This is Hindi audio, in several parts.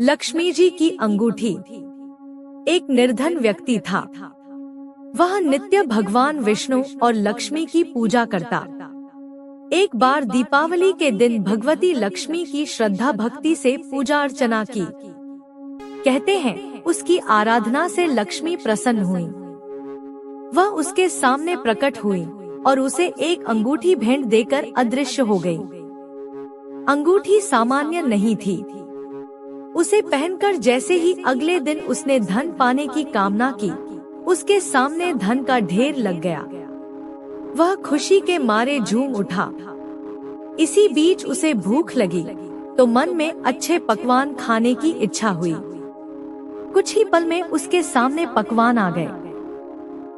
लक्ष्मी जी की अंगूठी। एक निर्धन व्यक्ति था। वह नित्य भगवान विष्णु और लक्ष्मी की पूजा करता। एक बार दीपावली के दिन भगवती लक्ष्मी की श्रद्धा भक्ति से पूजा अर्चना की। कहते हैं उसकी आराधना से लक्ष्मी प्रसन्न हुई। वह उसके सामने प्रकट हुई और उसे एक अंगूठी भेंट देकर अदृश्य हो गई। अंगूठी सामान्य नहीं थी। उसे पहनकर जैसे ही अगले दिन उसने धन पाने की कामना की, उसके सामने धन का ढेर लग गया। वह खुशी के मारे झूम उठा। इसी बीच उसे भूख लगी तो मन में अच्छे पकवान खाने की इच्छा हुई। कुछ ही पल में उसके सामने पकवान आ गए।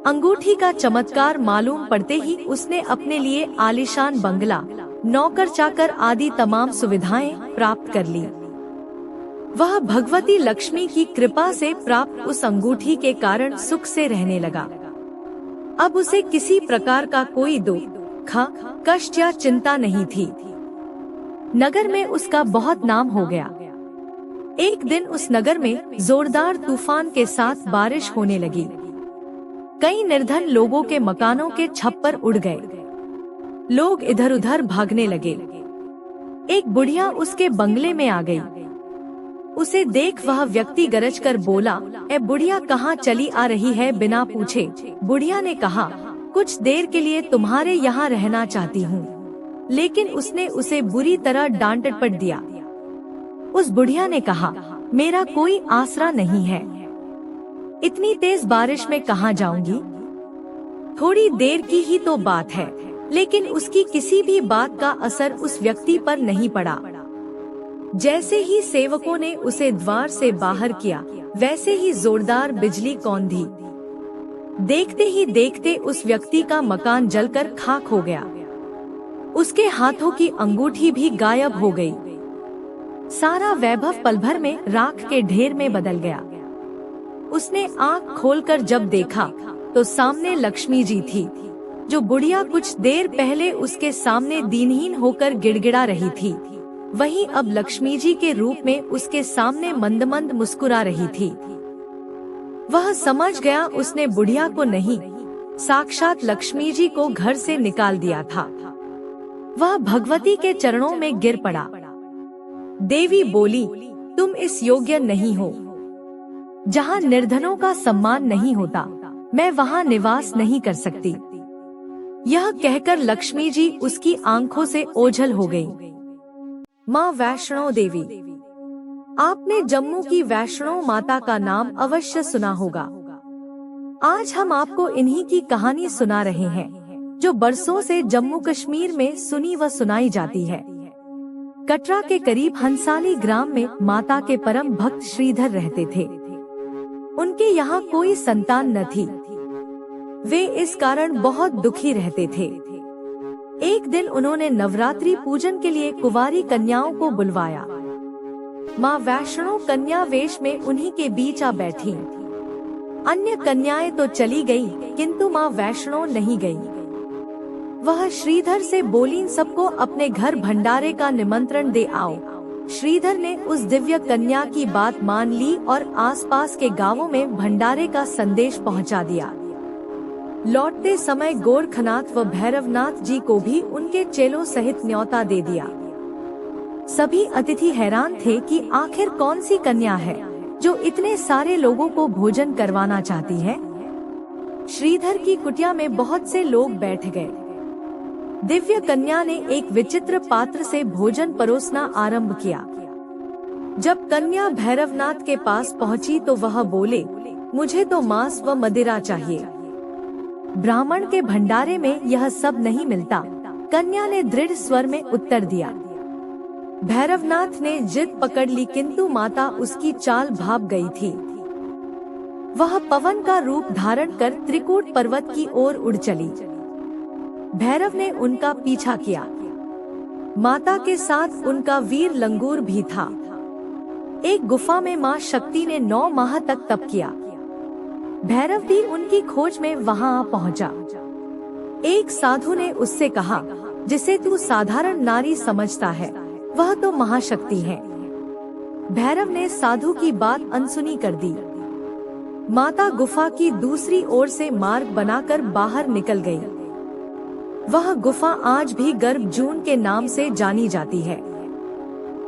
अंगूठी का चमत्कार मालूम पड़ते ही उसने अपने लिए आलीशान बंगला, नौकर चाकर आदि तमाम सुविधाएं प्राप्त कर ली। वह भगवती लक्ष्मी की कृपा से प्राप्त उस अंगूठी के कारण सुख से रहने लगा। अब उसे किसी प्रकार का कोई दुख, कष्ट या चिंता नहीं थी। नगर में उसका बहुत नाम हो गया। एक दिन उस नगर में जोरदार तूफान के साथ बारिश होने लगी। कई निर्धन लोगों के मकानों के छप्पर उड़ गए। लोग इधर उधर भागने लगे। एक बुढ़िया उसके बंगले में आ गई। उसे देख वह व्यक्ति गरज कर बोला, ए बुढ़िया, कहाँ चली आ रही है बिना पूछे? बुढ़िया ने कहा, कुछ देर के लिए तुम्हारे यहाँ रहना चाहती हूँ। लेकिन उसने उसे बुरी तरह डांट डपट दिया। उस बुढ़िया ने कहा, मेरा कोई आसरा नहीं है, इतनी तेज बारिश में कहाँ जाऊंगी? थोड़ी देर की ही तो बात है। लेकिन उसकी किसी भी बात का असर उस व्यक्ति पर नहीं पड़ा। जैसे ही सेवकों ने उसे द्वार से बाहर किया, वैसे ही जोरदार बिजली कौंधी। देखते ही देखते उस व्यक्ति का मकान जलकर खाक हो गया। उसके हाथों की अंगूठी भी गायब हो गई। सारा वैभव पल भर में राख के ढेर में बदल गया। उसने आँख खोलकर जब देखा तो सामने लक्ष्मी जी थी, जो बुढ़िया कुछ देर पहले उसके सामने दीनहीन होकर गिड़गिड़ा रही थी, वहीं अब लक्ष्मी जी के रूप में उसके सामने मंद मंद मुस्कुरा रही थी। वह समझ गया उसने बुढ़िया को नहीं, साक्षात लक्ष्मी जी को घर से निकाल दिया था। वह भगवती के चरणों में गिर पड़ा। देवी बोली, तुम इस योग्य नहीं हो। जहाँ निर्धनों का सम्मान नहीं होता, मैं वहाँ निवास नहीं कर सकती। यह कहकर लक्ष्मी जी उसकी आंखों से ओझल हो गई। माँ वैष्णो देवी। आपने जम्मू की वैष्णो माता का नाम अवश्य सुना होगा। आज हम आपको इन्हीं की कहानी सुना रहे हैं, जो बरसों से जम्मू कश्मीर में सुनी व सुनाई जाती है। कटरा के करीब हंसाली ग्राम में माता के परम भक्त श्रीधर रहते थे। उनके यहाँ कोई संतान न थी। वे इस कारण बहुत दुखी रहते थे। एक दिन उन्होंने नवरात्रि पूजन के लिए कुंवारी कन्याओं को बुलवाया। माँ वैष्णो कन्या वेश में उन्हीं के बीच आ बैठी। अन्य कन्याएं तो चली गई, किंतु माँ वैष्णो नहीं गई। वह श्रीधर से बोली, सबको अपने घर भंडारे का निमंत्रण दे आओ। श्रीधर ने उस दिव्य कन्या की बात मान ली और आसपास के गांवों में भंडारे का संदेश पहुंचा दिया। लौटते समय गोरखनाथ व भैरवनाथ जी को भी उनके चेलों सहित न्योता दे दिया। सभी अतिथि हैरान थे कि आखिर कौन सी कन्या है जो इतने सारे लोगों को भोजन करवाना चाहती है। श्रीधर की कुटिया में बहुत से लोग बैठ गए। दिव्य कन्या ने एक विचित्र पात्र से भोजन परोसना आरंभ किया। जब कन्या भैरवनाथ के पास पहुंची तो वह बोले, मुझे तो मांस व मदिरा चाहिए। ब्राह्मण के भंडारे में यह सब नहीं मिलता, कन्या ने दृढ़ स्वर में उत्तर दिया। भैरवनाथ ने जिद पकड़ ली, किंतु माता उसकी चाल भाप गई थी। वह पवन का रूप धारण कर त्रिकूट पर्वत की ओर उड़ चली। भैरव ने उनका पीछा किया। माता के साथ उनका वीर लंगूर भी था। एक गुफा में माँ शक्ति ने 9 माह तक तप किया। भैरव भी उनकी खोज में वहां आ पहुंचा। एक साधु ने उससे कहा, जिसे तू साधारण नारी समझता है, वह तो महाशक्ति है। भैरव ने साधु की बात अनसुनी कर दी। माता गुफा की दूसरी ओर से मार्ग बनाकर बाहर निकल गई। वह गुफा आज भी गर्भ जून के नाम से जानी जाती है।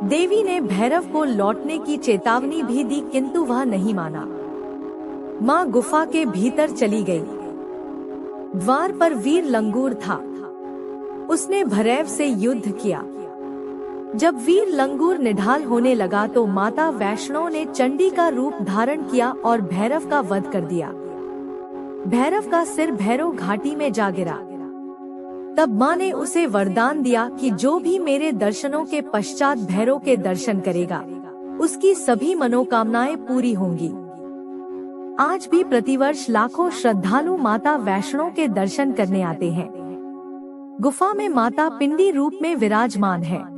देवी ने भैरव को लौटने की चेतावनी भी दी, किंतु वह नहीं माना। मां गुफा के भीतर चली गई। द्वार पर वीर लंगूर था। उसने भैरव से युद्ध किया। जब वीर लंगूर निढाल होने लगा तो माता वैष्णो ने चंडी का रूप धारण किया और भैरव का वध कर दिया। भैरव का सिर भैरव घाटी में जा गिरा। तब मां ने उसे वरदान दिया कि जो भी मेरे दर्शनों के पश्चात भैरव के दर्शन करेगा, उसकी सभी मनोकामनाएं पूरी होंगी। आज भी प्रतिवर्ष लाखों श्रद्धालु माता वैष्णो के दर्शन करने आते हैं। गुफा में माता पिंडी रूप में विराजमान है।